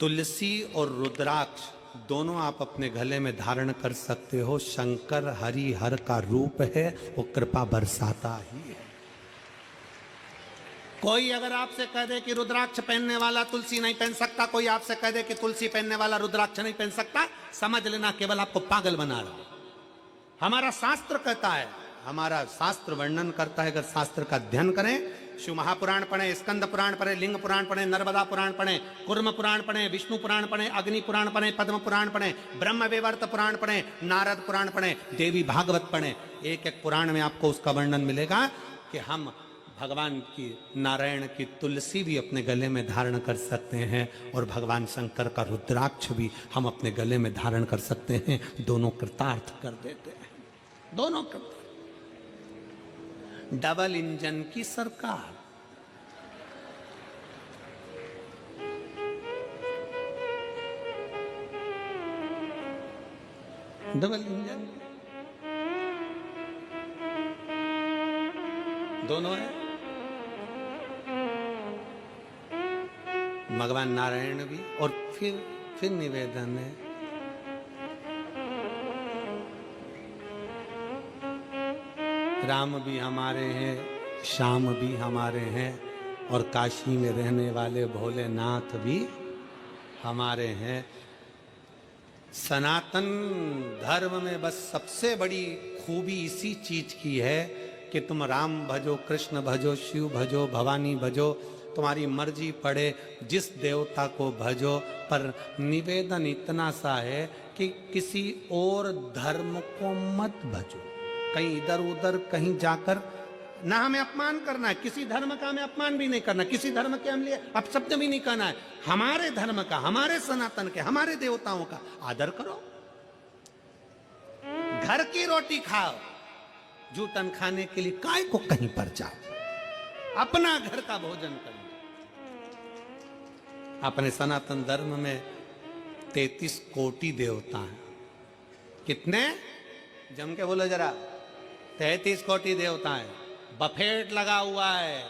तुलसी और रुद्राक्ष दोनों आप अपने गले में धारण कर सकते हो। शंकर हरि हर का रूप है, वो कृपा बरसाता ही है। कोई अगर आपसे कह दे कि रुद्राक्ष पहनने वाला तुलसी नहीं पहन सकता, कोई आपसे कह दे कि तुलसी पहनने वाला रुद्राक्ष नहीं पहन सकता, समझ लेना केवल आपको पागल बना रहा। हमारा शास्त्र कहता है, हमारा शास्त्र वर्णन करता है, अगर शास्त्र का अध्ययन करें, शिव महापुराण पढ़े, स्कंद पुराण पढ़े, लिंग पुराण पढ़े, नर्मदा पुराण पढ़े, कुर्म पुराण पढ़े, विष्णु पुराण पढ़े, अग्नि पुराण पढ़े, पद्म पुराण पढ़े, ब्रह्म वेवर्त पुराण पढ़े, नारद पुराण पढ़े, देवी भागवत पढ़े, एक एक पुराण में आपको उसका वर्णन मिलेगा कि हम भगवान की, नारायण की तुलसी भी अपने गले में धारण कर सकते हैं और भगवान शंकर का रुद्राक्ष भी हम अपने गले में धारण कर सकते हैं। दोनों कृतार्थ कर देते हैं, दोनों कृतार्थ। डबल इंजन की सरकार। डबल इंजन दोनों है। भगवान नारायण भी, और फिर निवेदन है, राम भी हमारे हैं, श्याम भी हमारे हैं, और काशी में रहने वाले भोलेनाथ भी हमारे हैं। सनातन धर्म में बस सबसे बड़ी खूबी इसी चीज की है कि तुम राम भजो, कृष्ण भजो, शिव भजो, भवानी भजो, तुम्हारी मर्जी पड़े, जिस देवता को भजो, पर निवेदन इतना सा है कि किसी और धर्म को मत भजो। कहीं इधर उधर कहीं जाकर ना हमें अपमान करना है, किसी धर्म का हमें अपमान भी नहीं करना, किसी धर्म के हम लिए अपशब्द भी नहीं कहना है। हमारे धर्म का, हमारे सनातन के, हमारे देवताओं का आदर करो। घर की रोटी खाओ, जूठन खाने के लिए काय को कहीं पर जाओ, अपना घर का भोजन करो। अपने सनातन धर्म में 33 कोटि देवता हैं। कितने? जम के बोलो जरा। 33 कोटि देवता है। बफेट लगा हुआ है,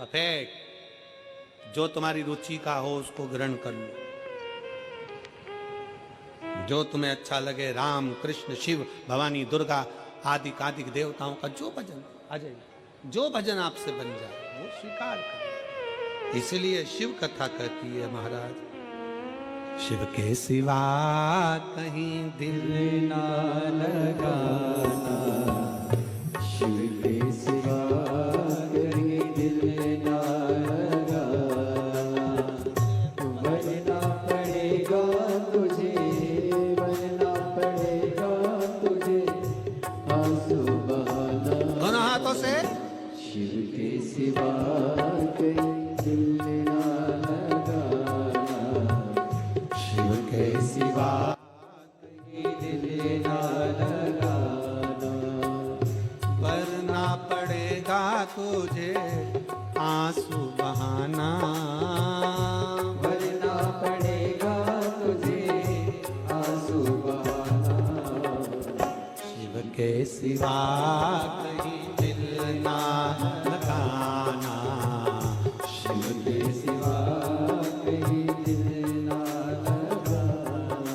बफेट। जो तुम्हारी रुचि का हो उसको ग्रहण कर लो, जो तुम्हें अच्छा लगे। राम, कृष्ण, शिव, भवानी, दुर्गा आदि कादिक देवताओं का जो भजन आ जाए, जो भजन आपसे बन जाए वो स्वीकार करो। इसलिए शिव कथा कहती है महाराज, शिव के सिवा कहीं दिल ना लगाना, शिव के सिवा कहीं दिल ना लगाना, बनना पड़ेगा तुझे, बनना पड़ेगा तुझे आंसू बहाना। दोनों हाथों से। शिव के सिवा कहीं दिल ना लगाना, शिव के सिवा कहीं दिल ना लगाना, करना पड़ेगा तुझे आंसू बहाना, भरना पड़ेगा तुझे आंसू बहाना। शिव के सिवा कहीं दिल ना लगाना, शिव के सिवा कहीं दिल ना लगाना।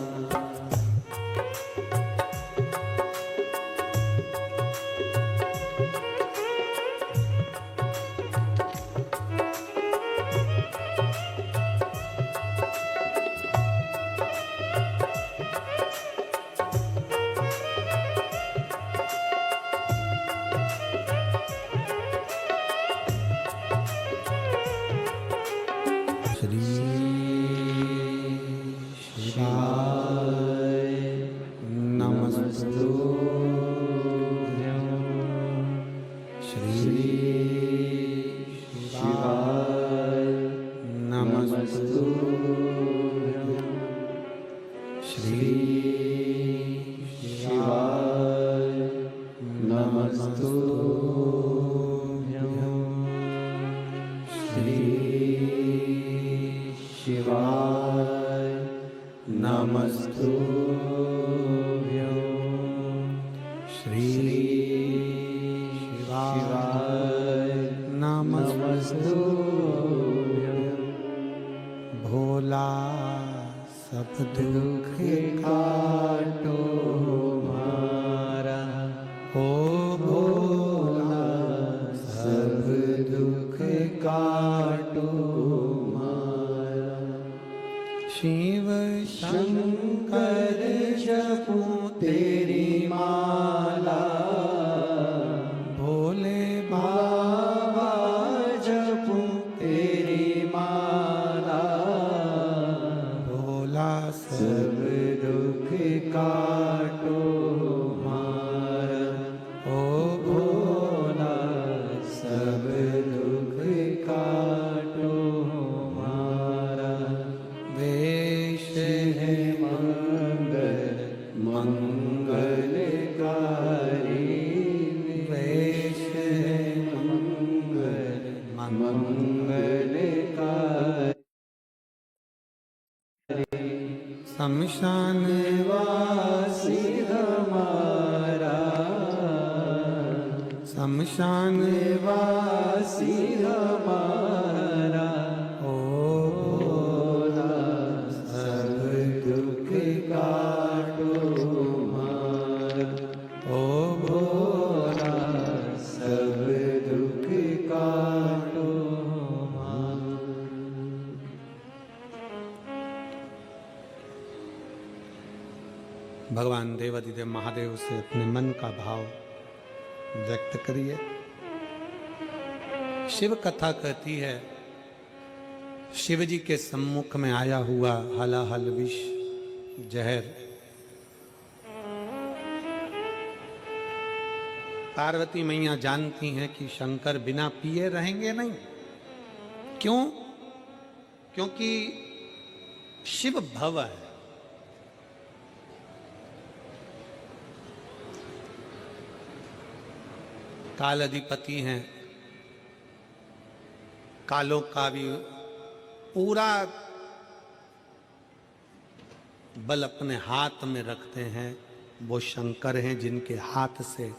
भोला सब दुख काटो मारा ओ भोला सब दुख काटो मारा शिव शंकर जपूं तेरी माला भोले बाबा जपूं तेरी माला भोला सब दुख काटो मारा ओ भोला सब दुख काटो मारा वेश है मंगल मंगलकारी वेश है मंगल मंगलकारी शमशान वासी हमारा शमशान वासी हमारा ओ भोला सब दुख काटो मारा ओ भोला सब दुख काटो मारा भगवान देवाधिदेव महादेव से अपने मन का भाव व्यक्त करिए। शिव कथा कहती है शिव जी के सम्मुख में आया हुआ हलाहल विष जहर पार्वती मैया जानती हैं कि शंकर बिना पिए रहेंगे नहीं। क्यों? क्योंकि शिव भव है। काल अधिपति हैं, कालों का भी पूरा बल अपने हाथ में रखते हैं। वो शंकर हैं जिनके हाथ से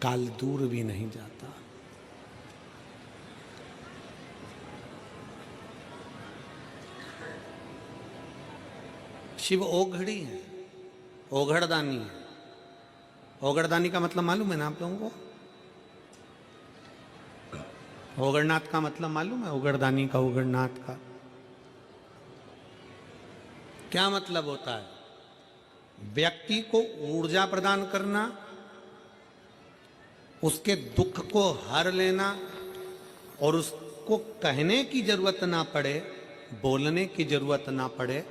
काल दूर भी नहीं जाता। शिव ओघड़ी है, ओघड़दानी है। ओगड़दानी का मतलब मालूम है ना आप लोगों को? ओगड़नाथ का मतलब मालूम है? ओगड़दानी का, ओगड़नाथ का क्या मतलब होता है? व्यक्ति को ऊर्जा प्रदान करना, उसके दुख को हर लेना और उसको कहने की जरूरत ना पड़े, बोलने की जरूरत ना पड़े।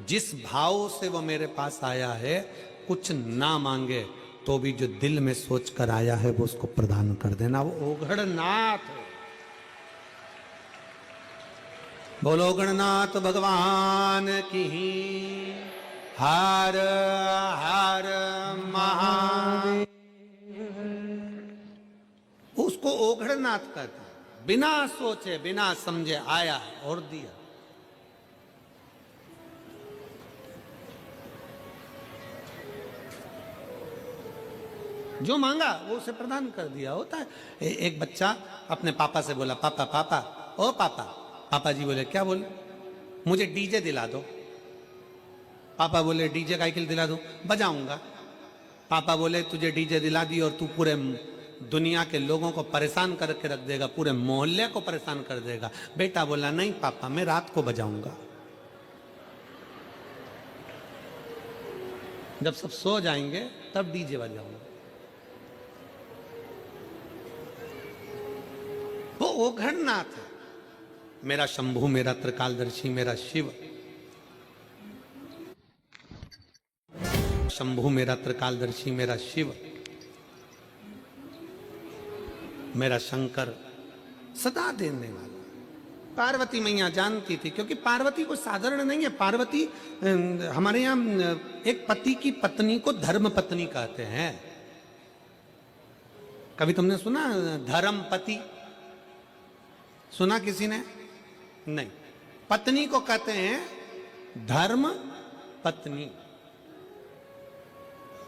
जिस भाव से वो मेरे पास आया है, कुछ ना मांगे तो भी जो दिल में सोच कर आया है वो उसको प्रदान कर देना। वो ओघड़नाथ है। बोलो ओघड़नाथ भगवान की हर हर महादेव। उसको ओघड़नाथ कहते हैं। बिना सोचे बिना समझे आया और दिया। जो मांगा वो उसे प्रदान कर दिया। होता है एक बच्चा अपने पापा से बोला, पापा पापा ओ पापा। पापा जी बोले, क्या बोले? मुझे डीजे दिला दो। पापा बोले, डीजे का साइकिल दिला दो, बजाऊंगा। पापा बोले, तुझे डीजे दिला दी और तू पूरे दुनिया के लोगों को परेशान करके रख देगा, पूरे मोहल्ले को परेशान कर देगा। बेटा बोला, नहीं पापा, मैं रात को बजाऊंगा। जब सब सो जाएंगे तब डीजे बजाऊंगा। वो ओघड़नाथ है। मेरा शंभू, मेरा त्रिकालदर्शी, मेरा शिव। शंभू मेरा त्रिकालदर्शी, मेरा शिव, मेरा शंकर सदा देने वाला। पार्वती मैया जानती थी, क्योंकि पार्वती कोई साधारण नहीं है। पार्वती हमारे यहाँ एक पति की पत्नी को धर्म पत्नी कहते हैं। कभी तुमने सुना धर्म पति? सुना किसी ने? नहीं। पत्नी को कहते हैं धर्म पत्नी।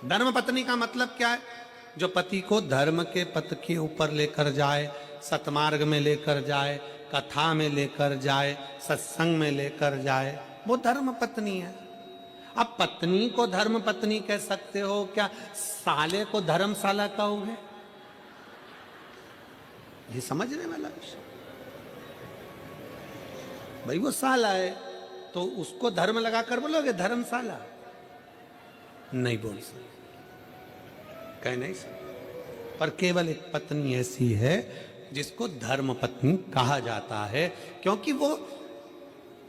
धर्म पत्नी का मतलब क्या है? जो पति को धर्म के पथ के ऊपर लेकर जाए, सतमार्ग में लेकर जाए, कथा में लेकर जाए, सत्संग में लेकर जाए, वो धर्म पत्नी है। अब पत्नी को धर्म पत्नी कह सकते हो क्या, साले को धर्मशाला कहोगे? ये समझने वाला विषय। भाई वो साला है तो उसको धर्म लगाकर बोलोगे धर्मशाला? नहीं बोल सकते, कह नहीं सकते। पर केवल एक पत्नी ऐसी है जिसको धर्म पत्नी कहा जाता है, क्योंकि वो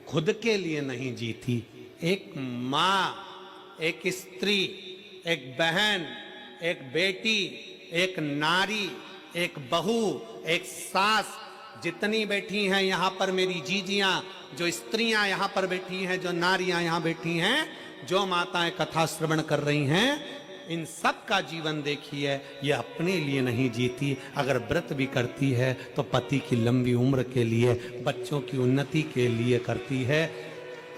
खुद के लिए नहीं जीती। एक माँ, एक स्त्री, एक बहन, एक बेटी, एक नारी, एक बहू, एक सास, जितनी बैठी हैं यहाँ पर मेरी जीजियां, जो स्त्रियां यहाँ पर बैठी हैं, जो नारियां यहाँ बैठी हैं, जो माताएं कथा श्रवण कर रही हैं, इन सब का जीवन देखिए, ये अपने लिए नहीं जीती। अगर व्रत भी करती है तो पति की लंबी उम्र के लिए, बच्चों की उन्नति के लिए करती है।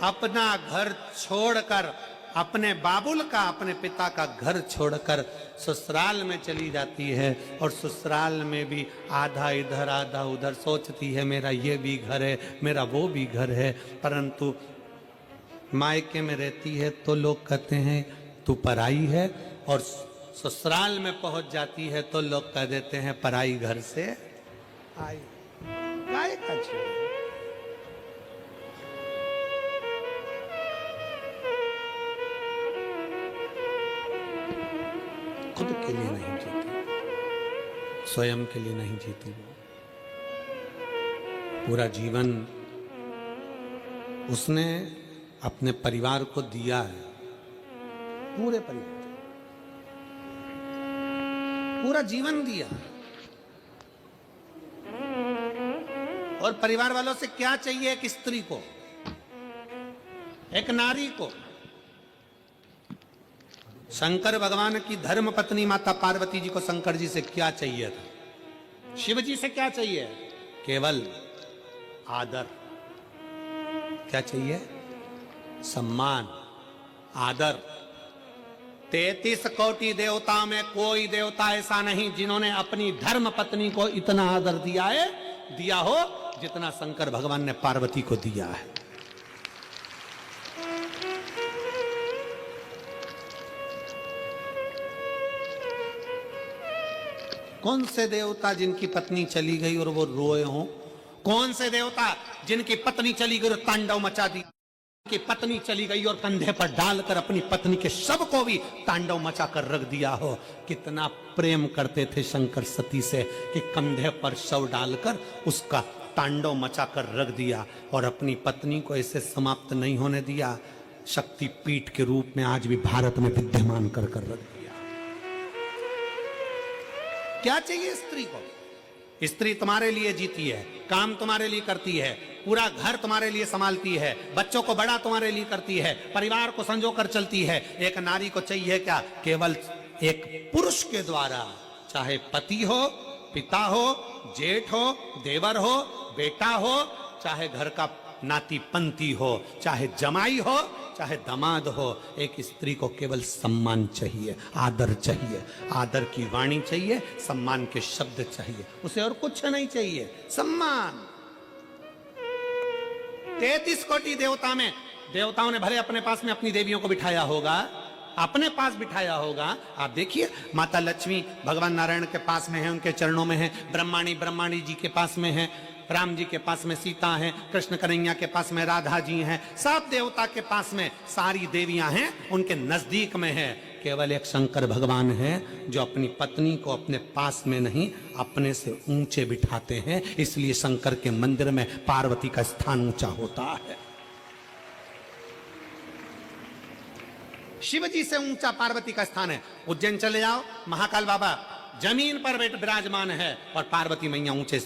अपना घर छोड़कर, अपने बाबुल का, अपने पिता का घर छोड़कर ससुराल में चली जाती है, और ससुराल में भी आधा इधर आधा उधर सोचती है मेरा ये भी घर है, मेरा वो भी घर है। परंतु मायके में रहती है तो लोग कहते हैं तू पराई है, और ससुराल में पहुंच जाती है तो लोग कह देते हैं पराई घर से आई। गाय का छेड़ खुद के लिए नहीं जीती, स्वयं के लिए नहीं जीती। वो पूरा जीवन उसने अपने परिवार को दिया है, पूरे परिवार, पूरा जीवन दिया। और परिवार वालों से क्या चाहिए एक स्त्री को, एक नारी को? शंकर भगवान की धर्म पत्नी माता पार्वती जी को शंकर जी से क्या चाहिए था? शिव जी से क्या चाहिए? केवल आदर। क्या चाहिए? सम्मान, आदर। 33 कोटि देवता में कोई देवता ऐसा नहीं जिन्होंने अपनी धर्म पत्नी को इतना आदर दिया हो जितना शंकर भगवान ने पार्वती को दिया है। कौन से देवता जिनकी पत्नी चली गई और वो रोए हों? कौन से देवता जिनकी पत्नी चली गई और तांडव मचा दी, कि पत्नी चली गई और कंधे पर डालकर अपनी पत्नी के शव को भी तांडव मचा कर रख दिया हो? कितना प्रेम करते थे शंकर सती से कि कंधे पर शव डालकर उसका तांडव मचा कर रख दिया, और अपनी पत्नी को ऐसे समाप्त नहीं होने दिया। शक्ति पीठ के रूप में आज भी भारत में विद्यमान कर रख दिया। क्या चाहिए स्त्री को? स्त्री तुम्हारे लिए जीती है, काम तुम्हारे लिए करती है, पूरा घर तुम्हारे लिए संभालती है, बच्चों को बड़ा तुम्हारे लिए करती है, परिवार को संजो कर चलती है। एक नारी को चाहिए क्या? केवल एक पुरुष के द्वारा, चाहे पति हो, पिता हो, जेठ हो, देवर हो, बेटा हो, चाहे घर का नाती पंती हो, चाहे जमाई हो, चाहे दामाद हो, एक स्त्री को केवल सम्मान चाहिए, आदर चाहिए, आदर की वाणी चाहिए, सम्मान के शब्द चाहिए, उसे और कुछ नहीं चाहिए। सम्मान। 33 कोटि देवता में, देवताओं ने भले अपने पास में अपनी देवियों को बिठाया होगा, अपने पास बिठाया होगा। आप देखिए, माता लक्ष्मी भगवान नारायण के पास में है, उनके चरणों में है। ब्रह्माणी जी के पास में है, राम जी के पास में सीता है, कृष्ण कन्हैया के पास में राधा जी हैं, सब देवता के पास में सारी देवियां हैं, उनके नजदीक में है। केवल एक शंकर भगवान है जो अपनी पत्नी को अपने पास में नहीं, अपने से ऊंचे बिठाते हैं। इसलिए शंकर के मंदिर में पार्वती का स्थान ऊंचा होता है। शिव जी से ऊंचा पार्वती का स्थान है। उज्जैन चले जाओ, महाकाल बाबा जमीन पर विराजमान है और पार्वती मैया ऊंचे